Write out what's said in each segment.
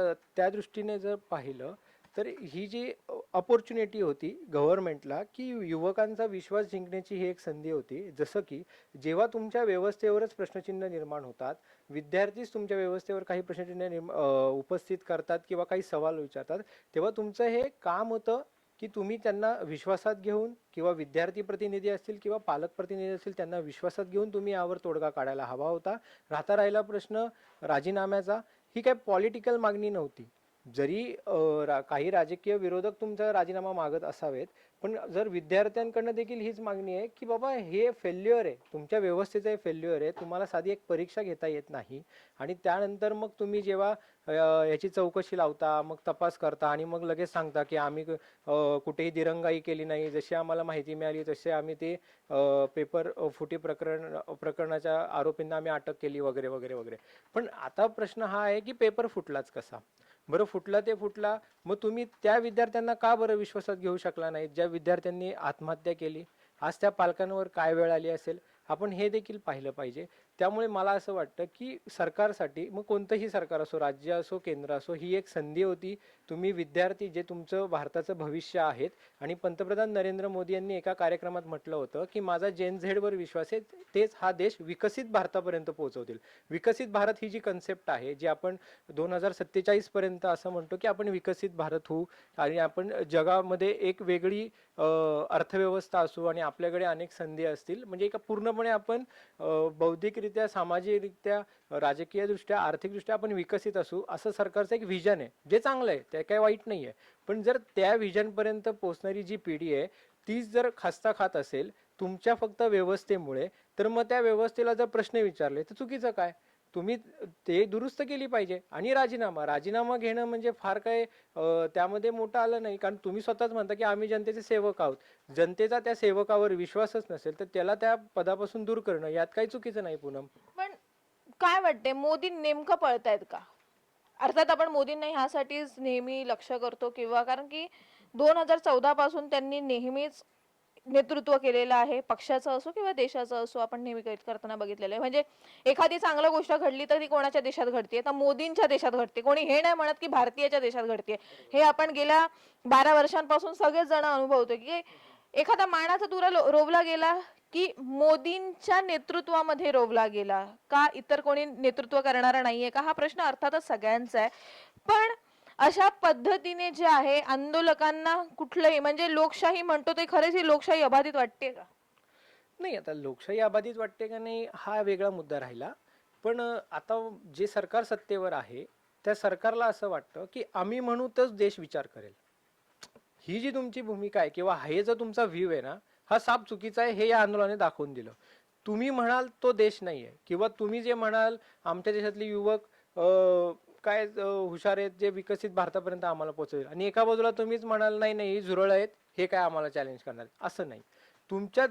त्या दृष्टीने जर पाहिलं तर ही जी अपॉर्च्युनिटी होती गव्हर्नमेंटला की युवकांचा विश्वास जिंकण्याची ही एक संधी होती. जसं की जेव्हा तुमच्या व्यवस्थेवरच प्रश्नचिन्ह निर्माण होतात, विद्यार्थीच तुमच्या व्यवस्थेवर काही प्रश्नचिन्ह उपस्थित करतात किंवा काही सवाल विचारतात, तेव्हा तुमचं हे काम होतं की तुम्ही त्यांना विश्वासात घेऊन किंवा विद्यार्थी प्रतिनिधी असतील किंवा पालक प्रतिनिधी असतील त्यांना विश्वासात घेऊन तुम्ही यावर तोडगा काढायला हवा होता. राहिला प्रश्न राजीनाम्याचा, ही काय पॉलिटिकल मागणी नव्हती. जरी काही राजकीय विरोधक तुमचा राजीनामा मागत असावेत, पण जर विद्यार्थ्यांकडनं देखील हीच मागणी आहे की बाबा हे फेल्युअर आहे, तुमच्या व्यवस्थेचं हे फेल्युअर आहे, तुम्हाला साधी एक परीक्षा घेता येत नाही आणि त्यानंतर मग तुम्ही जेव्हा याची चौकशी लावता, मग तपास करता आणि मग लगेच सांगता की आम्ही कुठेही दिरंगाई केली नाही, जशी आम्हाला माहिती मिळाली तसे आम्ही ते पेपर फुटी प्रकरणाच्या आरोपींना आम्ही अटक केली वगैरे वगैरे वगैरे. पण आता प्रश्न हा आहे की पेपर फुटलाच कसा? बरं फुटला ते फुटला, मग तुम्ही त्या विद्यार्थ्यांना का बरं विश्वासात घेऊ शकला नाही ज्या विद्यार्थ्यांनी आत्महत्या केली? आज त्या पालकांवर काय वेळ आली असेल, आपण हे देखील पाहिलं पाहिजे. त्यामुळे मला असं वाटतं की सरकारसाठी, मग कोणतंही सरकार असो, राज्य असो केंद्र असो, ही एक संधी होती. तुम्ही विद्यार्थी जे तुमचं भारताचं भविष्य आहेत, आणि पंतप्रधान नरेंद्र मोदी यांनी एका कार्यक्रमात म्हटलं होतं की माझा जेन झेडवर विश्वास आहे, तेच हा देश विकसित भारतापर्यंत पोहोचवतील. विकसित भारत ही जी कन्सेप्ट आहे, जी आपण 2047 पर्यंत असं म्हणतो की आपण विकसित भारत होऊ आणि आपण जगामध्ये एक वेगळी अर्थव्यवस्था असू आणि आपल्याकडे अनेक संधी असतील, म्हणजे एका पूर्णपणे आपण बौद्धिकरित्या, सामाजिकरित्या, राजकीयदृष्ट्या, आर्थिकदृष्ट्या आपण विकसित असू, असं सरकारचं एक व्हिजन आहे, जे चांगलं आहे, ते काही वाईट नाही आहे. पण जर त्या व्हिजनपर्यंत पोहोचणारी जी पिढी आहे तीच जर खस्ता खात असेल तुमच्या फक्त व्यवस्थेमुळे, तर मग त्या व्यवस्थेला जर प्रश्न विचारले तर चुकीचं काय? तुम्ही ते दुरुस्त केली पाहिजे. आणि राजीनामा घेणं म्हणजे फार काय त्यामध्ये मोठं आलं नाही, कारण तुम्ही स्वतःच म्हणता की आम्ही जनतेचे सेवक आहोत. जनतेचा त्या सेवकावर विश्वासच नसेल तर त्याला त्या पदापासून दूर करणं यात काही चुकीचं नाही. पूनम, पण काय वाटते, मोदी नेमकं पळतायत का? अर्थात आपण मोदींना ह्यासाठीच नेहमी लक्ष करतो, किंवा कारण की 2014 पासून त्यांनी नेहमीच नेतृत्व केलेलं आहे, पक्षाचं असो किंवा देशाचं असो. आपण नेहमी करताना बघितलेलं आहे. म्हणजे एखादी चांगली गोष्ट घडली तर ती कोणाच्या देशात घडते, तर मोदींच्या देशात घडते. कोणी हे नाही म्हणत की भारतीयाच्या देशात घडते. हे आपण गेल्या 12 वर्षांपासून सगळेच जण अनुभवतो की एखादा मानाचा तुरा रोवला गेला की मोदींच्या नेतृत्वामध्ये रोवला गेला का, इतर कोणी नेतृत्व करणारा नाहीये का, हा प्रश्न अर्थातच सगळ्यांचा आहे. पण अशा पद्धतीने जे आहे आंदोलकांना कुठलंही, म्हणजे लोकशाही म्हणतो ते खरेच ही लोकशाही अबाधित वाटते का? नाही, आता लोकशाही अबाधित वाटते का नाही हा वेगळा मुद्दा राहिला. पण आता जे सरकार सत्तेवर आहे त्या सरकारला असं वाटतं की आम्ही म्हणू तर देश विचार करेल. ही जी तुमची भूमिका आहे किंवा हे जो तुमचा व्ह्यू आहे ना, हा साप चुकीचा आहे, हे या आंदोलनाने दाखवून दिलं. तुम्ही म्हणाल तो देश नाही आहे, किंवा तुम्ही जे म्हणाल आमच्या देशातले युवक काय हुशार आहेत जे विकसित भारतापर्यंत आम्हाला पोहोचवेल, आणि एका बाजूला तुम्हीच म्हणाल नाही नाही ही झुरळ आहेत, हे काय आम्हाला चॅलेंज करणार, असं नाही. तुमच्या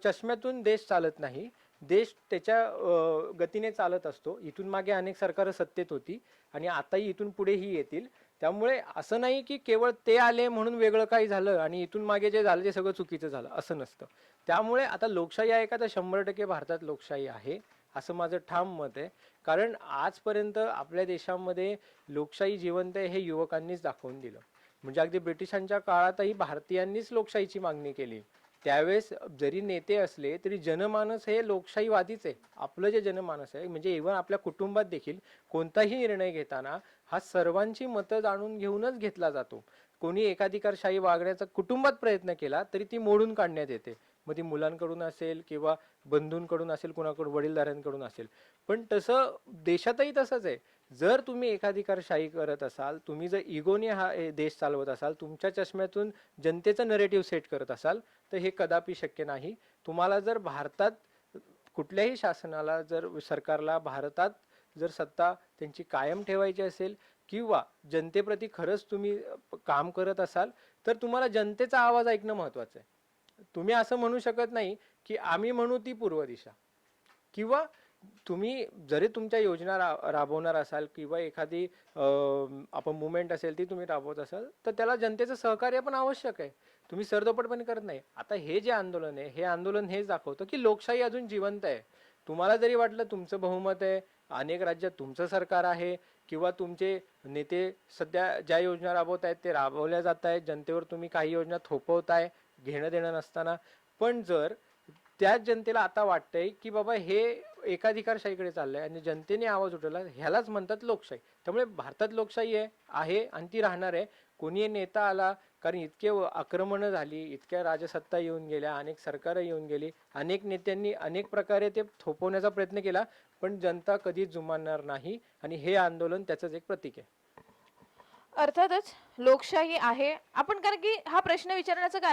चष्म्यातून देश चालत नाही. देश त्याच्या गतीने चालत असतो. इथून मागे अनेक सरकार सत्तेत होती आणि आताही इथून पुढेही येतील. त्यामुळे असं नाही की केवळ ते आले म्हणून वेगळं काही झालं आणि इथून मागे जे झालं ते सगळं चुकीचं झालं, असं नसतं. त्यामुळे आता लोकशाही आहे का, तर 100% भारतात लोकशाही आहे असं माझं ठाम मत आहे. कारण आजपर्यंत आपल्या देशामध्ये लोकशाही जिवंत आहे हे युवकांनीच दाखवून दिलं. म्हणजे अगदी ब्रिटिशांच्या काळातही भारतीयांनीच लोकशाहीची मागणी केली. त्यावेळेस जरी नेते असले तरी जनमानस हे लोकशाहीवादीच आहे. आपलं जे जनमानस आहे, म्हणजे इव्हन आपल्या कुटुंबात देखील कोणताही निर्णय घेताना हा सर्वांची मतं जाणून घेऊनच घेतला जातो. कोणी एकाधिकारशाही वागण्याचा कुटुंबात प्रयत्न केला तरी ती मोडून काढण्यात येते. मग ती मुलांकडून असेल किंवा बंधूंकडून असेल, कुणाकडून वडीलधाऱ्यांकडून असेल. पण तसं देशातही तसंच आहे. जर तुम्ही एकाधिकारशाही करत असाल, तुम्ही जर इगोने हा देश चालवत असाल, तुमच्या चष्म्यातून जनतेचं नरेटिव्ह सेट करत असाल, तर हे कदापि शक्य नाही. तुम्हाला जर भारतात कुठल्याही शासनाला, जर सरकारला भारतात जर सत्ता त्यांची कायम ठेवायची असेल किंवा जनतेप्रती खरंच तुम्ही काम करत असाल, तर तुम्हाला जनतेचा आवाज ऐकणं महत्वाचं आहे. तुम्ही असं म्हणू शकत नाही की आम्ही म्हणू ती पूर्व दिशा, किंवा तुम्ही जरी तुमच्या योजना राबवणार असाल किंवा एखादी आपण मुवमेंट असेल ती तुम्ही राबवत असाल, तर त्याला जनतेचं सहकार्य पण आवश्यक आहे. तुम्ही सरदोपटपणे करत नाही. आता हे जे आंदोलन आहे, हे आंदोलन हेच दाखवतं की लोकशाही अजून जिवंत आहे. तुम्हाला जरी वाटलं तुमचं बहुमत आहे, अनेक राज्यात तुमचं सरकार आहे, किंवा तुमचे नेते सध्या ज्या योजना राबवत आहेत ते राबवल्या जात आहेत, जनतेवर तुम्ही काही योजना थोपवताय घेणं देणं नसताना. पण जर त्याच जनतेला आता वाटतंय की बाबा हे एकाधिकारशाहीकडे चाललंय आणि जनतेने आवाज उठवला, ह्यालाच म्हणतात लोकशाही. त्यामुळे भारतात लोकशाही आहे आणि ती राहणार आहे. कोणी नेता आला, कारण इतके आक्रमणं झाली, इतक्या राजसत्ता येऊन गेल्या, अनेक सरकारं येऊन गेली, अनेक नेत्यांनी अनेक प्रकारे ते थोपवण्याचा प्रयत्न केला, पण जनता कधीच जुमानणार नाही आणि हे आंदोलन त्याचंच एक प्रतीक आहे. अर्थातच लोकशाही आहे. आपण कारण की हा प्रश्न विचारण्याचं कारण